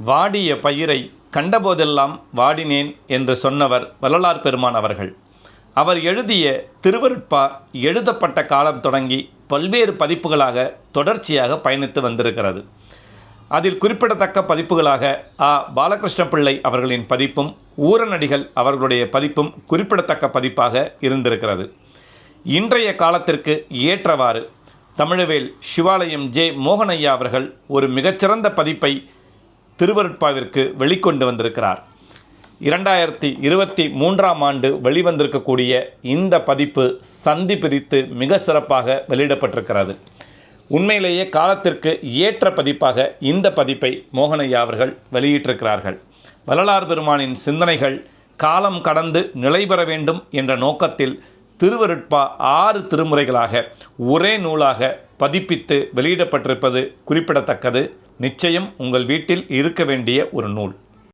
வாடிய பயிரை கண்டபோதெல்லாம் வாடினேன் என்று சொன்னவர் வள்ளலார் பெருமான் அவர்கள். அவர் எழுதிய திருவருட்பா எழுதப்பட்ட காலம் தொடங்கி பல்வேறு பதிப்புகளாக தொடர்ச்சியாக பயணித்து வந்திருக்கிறது. அதில் குறிப்பிடத்தக்க பதிப்புகளாக பாலகிருஷ்ண பிள்ளை அவர்களின் பதிப்பும் ஊரநடிகள் அவர்களுடைய பதிப்பும் குறிப்பிடத்தக்க பதிப்பாக இருந்திருக்கிறது. இன்றைய காலத்திற்கு ஏற்றவாறு தமிழவேல் சிவாலயம் ஜே மோகனையா அவர்கள் ஒரு மிகச்சிறந்த பதிப்பை திருவருட்பாவிற்கு வெளிக்கொண்டு வந்திருக்கிறார். 2023ஆம் ஆண்டு வெளிவந்திருக்கக்கூடிய இந்த பதிப்பு சந்தி பிரித்து மிக சிறப்பாக வெளியிடப்பட்டிருக்கிறது. உண்மையிலேயே காலத்திற்கு ஏற்ற பதிப்பாக இந்த பதிப்பை மோகனையா அவர்கள் வெளியிட்டிருக்கிறார்கள். வள்ளலார் பெருமானின் சிந்தனைகள் காலம் கடந்து நிலை பெற வேண்டும் என்ற நோக்கத்தில் திருவருட்பா 6 திருமுறைகளாக ஒரே நூலாக பதிப்பித்து வெளியிடப்பட்டிருப்பது குறிப்பிடத்தக்கது. நிச்சயம் உங்கள் வீட்டில் இருக்க வேண்டிய ஒரு நூல்.